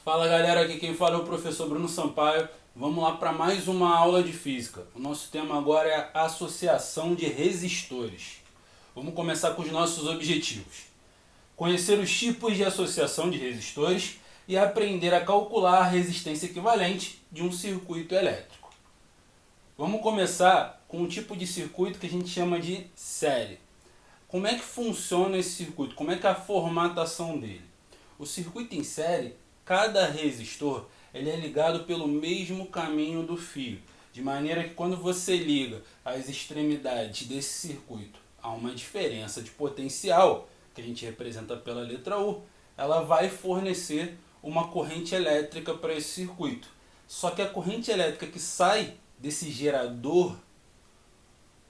Fala galera, aqui quem fala é o professor Bruno Sampaio. Vamos lá para mais uma aula de física. O nosso tema agora é a associação de resistores. Vamos começar com os nossos objetivos. Conhecer os tipos de associação de resistores e aprender a calcular a resistência equivalente de um circuito elétrico. Vamos começar com um tipo de circuito que a gente chama de série. Como é que funciona esse circuito? Como é que é a formatação dele? O circuito em série, cada resistor ele é ligado pelo mesmo caminho do fio, de maneira que quando você liga as extremidades desse circuito a uma diferença de potencial, que a gente representa pela letra U, ela vai fornecer uma corrente elétrica para esse circuito. Só que a corrente elétrica que sai desse gerador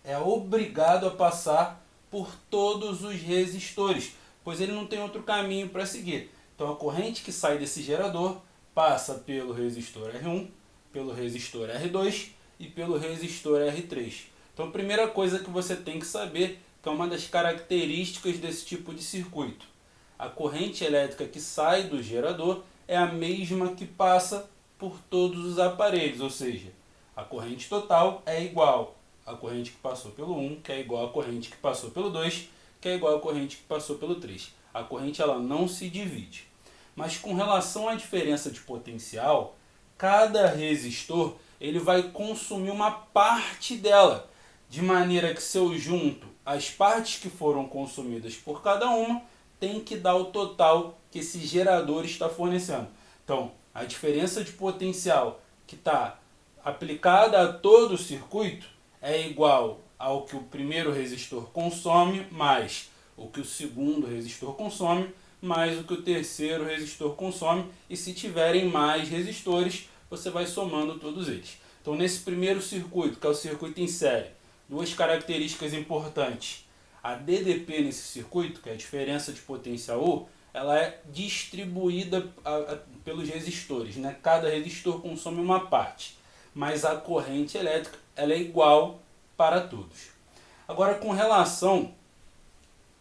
é obrigado a passar por todos os resistores, pois ele não tem outro caminho para seguir. Então a corrente que sai desse gerador passa pelo resistor R1, pelo resistor R2 e pelo resistor R3. Então a primeira coisa que você tem que saber, que é uma das características desse tipo de circuito. A corrente elétrica que sai do gerador é a mesma que passa por todos os aparelhos, ou seja, a corrente total é igual à corrente que passou pelo 1, que é igual à corrente que passou pelo 2, que é igual à corrente que passou pelo 3. A corrente ela não se divide. Mas com relação à diferença de potencial, cada resistor ele vai consumir uma parte dela, de maneira que se eu junto as partes que foram consumidas por cada uma, tem que dar o total que esse gerador está fornecendo. Então, a diferença de potencial que está aplicada a todo o circuito é igual ao que o primeiro resistor consome, mais o que o segundo resistor consome, mais o que o terceiro resistor consome, e se tiverem mais resistores, você vai somando todos eles. Então, nesse primeiro circuito, que é o circuito em série, duas características importantes. A DDP nesse circuito, que é a diferença de potencial U, ela é distribuída pelos resistores, né? Cada resistor consome uma parte, mas a corrente elétrica ela é igual para todos. Agora, com relação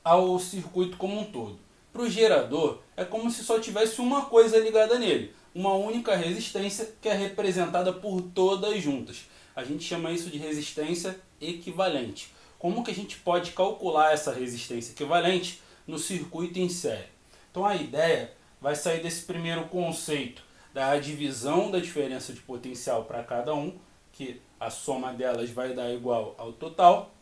ao circuito como um todo. Para o gerador, é como se só tivesse uma coisa ligada nele, uma única resistência que é representada por todas juntas. A gente chama isso de resistência equivalente. Como que a gente pode calcular essa resistência equivalente no circuito em série? Então a ideia vai sair desse primeiro conceito da divisão da diferença de potencial para cada um, que a soma delas vai dar igual ao total,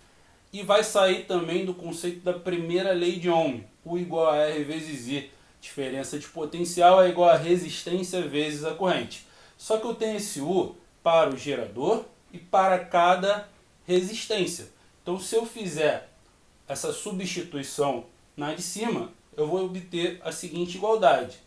e vai sair também do conceito da primeira lei de Ohm, U igual a R vezes I. Diferença de potencial é igual a resistência vezes a corrente. Só que eu tenho esse U para o gerador e para cada resistência. Então, se eu fizer essa substituição na de cima, eu vou obter a seguinte igualdade.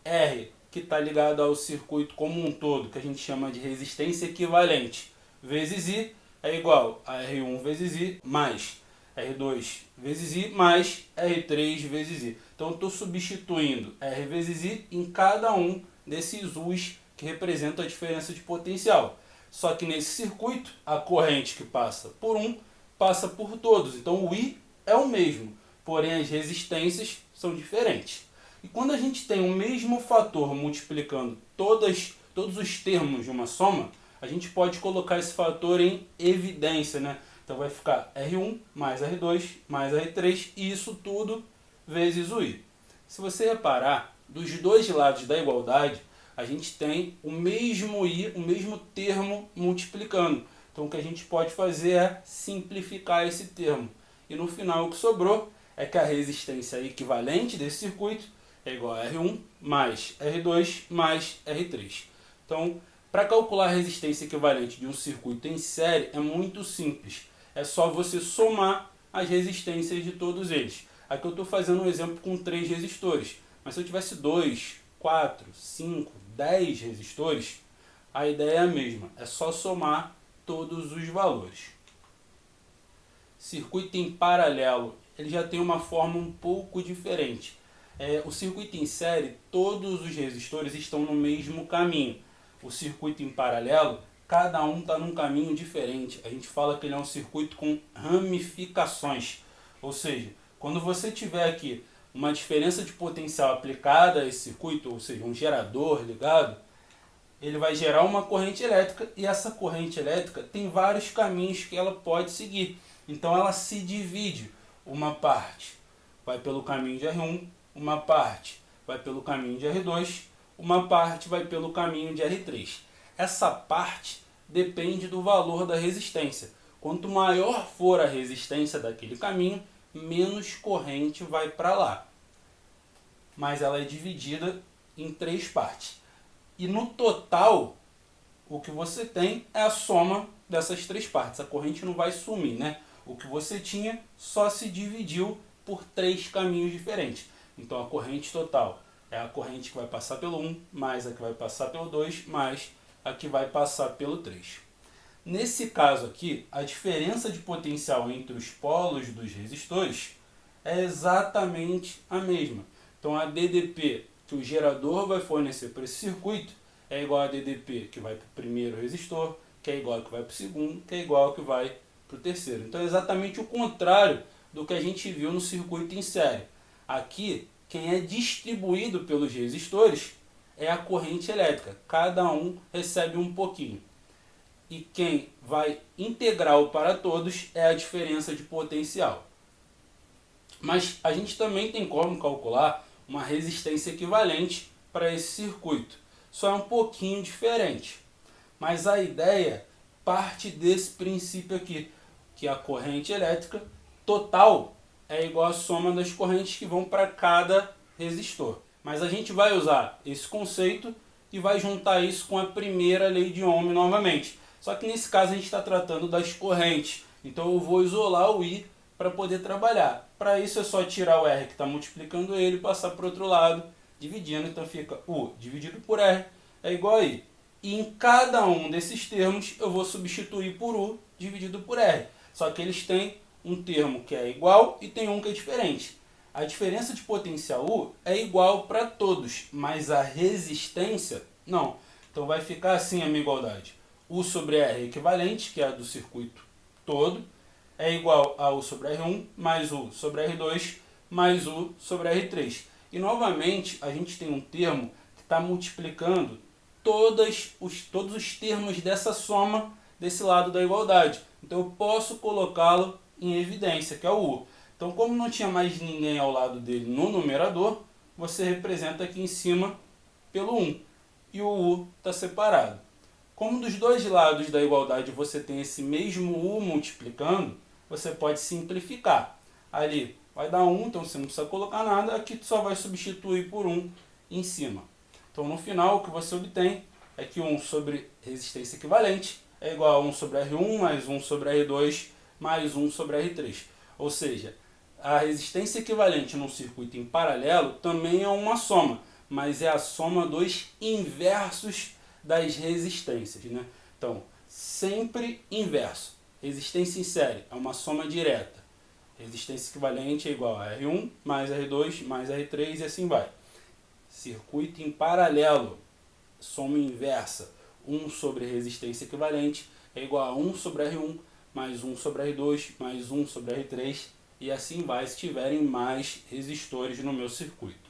R, que está ligado ao circuito como um todo, que a gente chama de resistência equivalente, vezes I, é igual a R1 vezes I mais R2 vezes I mais R3 vezes I. Então eu estou substituindo R vezes I em cada um desses U's que representam a diferença de potencial. Só que nesse circuito, a corrente que passa por um, passa por todos. Então o I é o mesmo, porém as resistências são diferentes. E quando a gente tem o mesmo fator multiplicando todos os termos de uma soma, a gente pode colocar esse fator em evidência, né? Então vai ficar R1 mais R2 mais R3 e isso tudo vezes o I. Se você reparar, dos dois lados da igualdade, a gente tem o mesmo I, o mesmo termo multiplicando. Então o que a gente pode fazer é simplificar esse termo. E no final o que sobrou é que a resistência equivalente desse circuito é igual a R1 mais R2 mais R3. Então, para calcular a resistência equivalente de um circuito em série é muito simples. É só você somar as resistências de todos eles. Aqui eu estou fazendo um exemplo com 3 resistores. Mas se eu tivesse 2, 4, 5, 10 resistores, a ideia é a mesma. É só somar todos os valores. Circuito em paralelo, ele já tem uma forma um pouco diferente. O circuito em série, todos os resistores estão no mesmo caminho. O circuito em paralelo, cada um está num caminho diferente. A gente fala que ele é um circuito com ramificações. Ou seja, Quando você tiver aqui uma diferença de potencial aplicada a esse circuito, ou seja, um gerador ligado, ele vai gerar uma corrente elétrica e essa corrente elétrica tem vários caminhos que ela pode seguir. Então ela se divide. Uma parte vai pelo caminho de R1, uma parte vai pelo caminho de R2, uma parte vai pelo caminho de R3. Essa parte depende do valor da resistência. Quanto maior for a resistência daquele caminho, menos corrente vai para lá. Mas ela é dividida em 3 partes. E no total, o que você tem é a soma dessas 3 partes. A corrente não vai sumir, né? O que você tinha só se dividiu por 3 caminhos diferentes. Então a corrente total é a corrente que vai passar pelo 1, mais a que vai passar pelo 2, mais a que vai passar pelo 3. Nesse caso aqui, a diferença de potencial entre os polos dos resistores é exatamente a mesma. Então a DDP que o gerador vai fornecer para esse circuito é igual a DDP que vai para o primeiro resistor, que é igual ao que vai para o segundo, que é igual ao que vai para o terceiro. Então é exatamente o contrário do que a gente viu no circuito em série. Aqui, quem é distribuído pelos resistores é a corrente elétrica. Cada um recebe um pouquinho. E quem vai integral para todos é a diferença de potencial. Mas a gente também tem como calcular uma resistência equivalente para esse circuito. Só é um pouquinho diferente. Mas a ideia parte desse princípio aqui, que a corrente elétrica total é igual à soma das correntes que vão para cada resistor. Mas a gente vai usar esse conceito e vai juntar isso com a primeira lei de Ohm novamente. Só que nesse caso a gente está tratando das correntes. Então eu vou isolar o I para poder trabalhar. Para isso é só tirar o R que está multiplicando ele e passar para o outro lado, dividindo. Então fica U dividido por R é igual a I. E em cada um desses termos eu vou substituir por U dividido por R. Só que eles têm um termo que é igual e tem um que é diferente. A diferença de potencial U é igual para todos, mas a resistência não. Então vai ficar assim a minha igualdade. U sobre R equivalente, que é a do circuito todo, é igual a U sobre R1 mais U sobre R2 mais U sobre R3. E novamente a gente tem um termo que está multiplicando todos os termos dessa soma desse lado da igualdade. Então eu posso colocá-lo em evidência, que é o U. Então como não tinha mais ninguém ao lado dele no numerador, você representa aqui em cima pelo 1. E o U está separado. Como dos dois lados da igualdade você tem esse mesmo U multiplicando, você pode simplificar. Ali vai dar 1, então você não precisa colocar nada, aqui tu só vai substituir por 1 em cima. Então no final o que você obtém é que 1 sobre resistência equivalente é igual a 1 sobre R1 mais 1 sobre R2 mais 1 sobre R3. Ou seja, a resistência equivalente num circuito em paralelo também é uma soma, mas é a soma dos inversos das resistências, né? Então, sempre inverso. Resistência em série é uma soma direta. Resistência equivalente é igual a R1 mais R2 mais R3 e assim vai. Circuito em paralelo, soma inversa. 1 sobre resistência equivalente é igual a 1 sobre R1 mais 1 sobre R2 mais 1 sobre R3 e assim vai se tiverem mais resistores no meu circuito.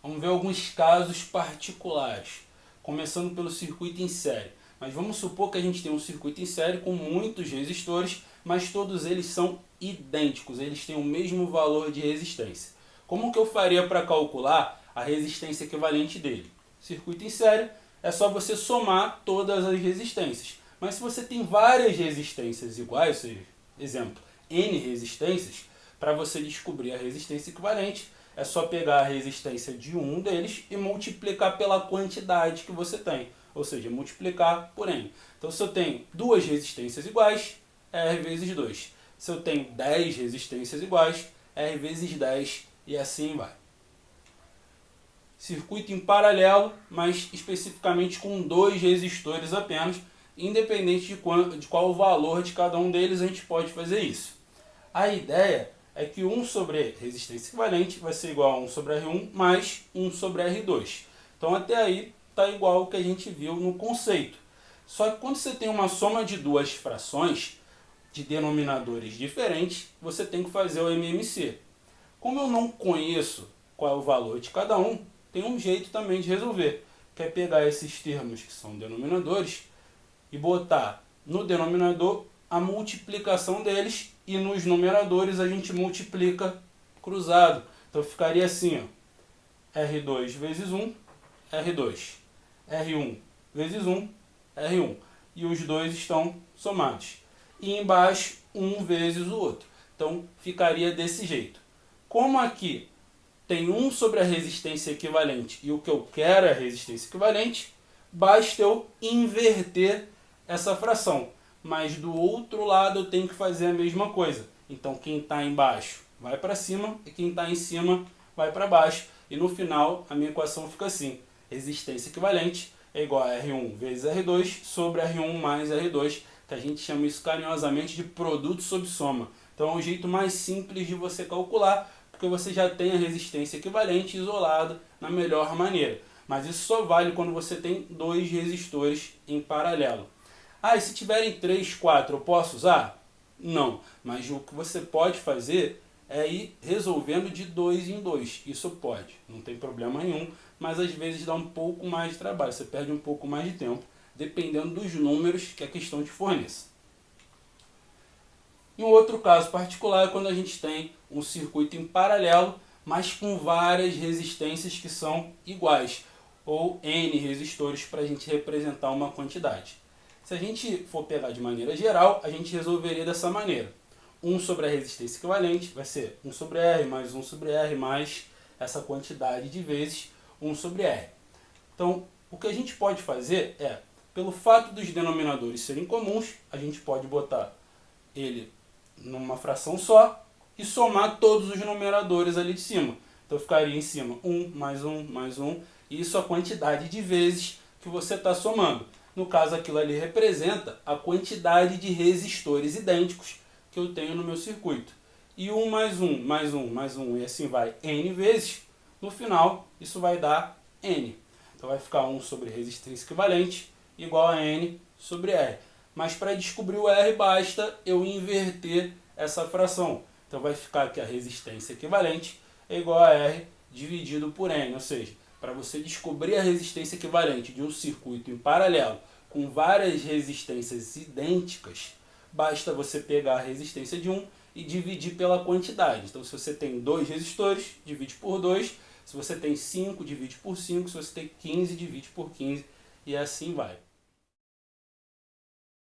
Vamos ver alguns casos particulares, começando pelo circuito em série. Mas vamos supor que a gente tem um circuito em série com muitos resistores, mas todos eles são idênticos, eles têm o mesmo valor de resistência. Como que eu faria para calcular a resistência equivalente dele? Circuito em série é só você somar todas as resistências. Mas se você tem várias resistências iguais, ou seja, exemplo, N resistências, para você descobrir a resistência equivalente, é só pegar a resistência de um deles e multiplicar pela quantidade que você tem. Ou seja, multiplicar por N. Então se eu tenho duas resistências iguais, é R vezes 2. Se eu tenho 10 resistências iguais, é R vezes 10 e assim vai. Circuito em paralelo, mas especificamente com 2 resistores apenas, independente de qual o valor de cada um deles, a gente pode fazer isso. A ideia é que 1 sobre resistência equivalente vai ser igual a 1 sobre R1 mais 1 sobre R2. Então até aí está igual ao que a gente viu no conceito. Só que quando você tem uma soma de duas frações de denominadores diferentes, você tem que fazer o MMC. Como eu não conheço qual é o valor de cada um, tem um jeito também de resolver, que é pegar esses termos que são denominadores e botar no denominador a multiplicação deles e nos numeradores a gente multiplica cruzado. Então ficaria assim, ó, R2 vezes 1, R2, R1 vezes 1, R1. E os dois estão somados. E embaixo, um vezes o outro. Então ficaria desse jeito. Como aqui tem 1 sobre a resistência equivalente e o que eu quero é a resistência equivalente, basta eu inverter essa fração. Mas do outro lado eu tenho que fazer a mesma coisa. Então quem está embaixo vai para cima e quem está em cima vai para baixo. E no final a minha equação fica assim. Resistência equivalente é igual a R1 vezes R2 sobre R1 mais R2, que a gente chama isso carinhosamente de produto sob soma. Então é o jeito mais simples de você calcular, porque você já tem a resistência equivalente isolada na melhor maneira. Mas isso só vale quando você tem dois resistores em paralelo. Ah, e se tiverem 3, 4, eu posso usar? Não, mas o que você pode fazer é ir resolvendo de 2 em 2. Isso pode, não tem problema nenhum, mas às vezes dá um pouco mais de trabalho, você perde um pouco mais de tempo, dependendo dos números que a questão te forneça. E um outro caso particular é quando a gente tem um circuito em paralelo, mas com várias resistências que são iguais, ou N resistores para a gente representar uma quantidade. Se a gente for pegar de maneira geral, a gente resolveria dessa maneira. 1 sobre a resistência equivalente vai ser 1 sobre R mais 1 sobre R mais essa quantidade de vezes 1 sobre R. Então, o que a gente pode fazer é, pelo fato dos denominadores serem comuns, a gente pode botar ele numa fração só e somar todos os numeradores ali de cima. Então ficaria em cima 1 mais 1 mais 1, e isso é a quantidade de vezes que você está somando. No caso, aquilo ali representa a quantidade de resistores idênticos que eu tenho no meu circuito. E 1 mais 1 mais 1 mais 1, e assim vai N vezes, no final isso vai dar N. Então vai ficar 1 sobre resistência equivalente igual a N sobre R. Mas para descobrir o R basta eu inverter essa fração. Então vai ficar que a resistência equivalente é igual a R dividido por N. Ou seja, para você descobrir a resistência equivalente de um circuito em paralelo com várias resistências idênticas, basta você pegar a resistência de um e dividir pela quantidade. Então se você tem 2 resistores, divide por 2. Se você tem 5, divide por 5. Se você tem 15, divide por 15. E assim vai.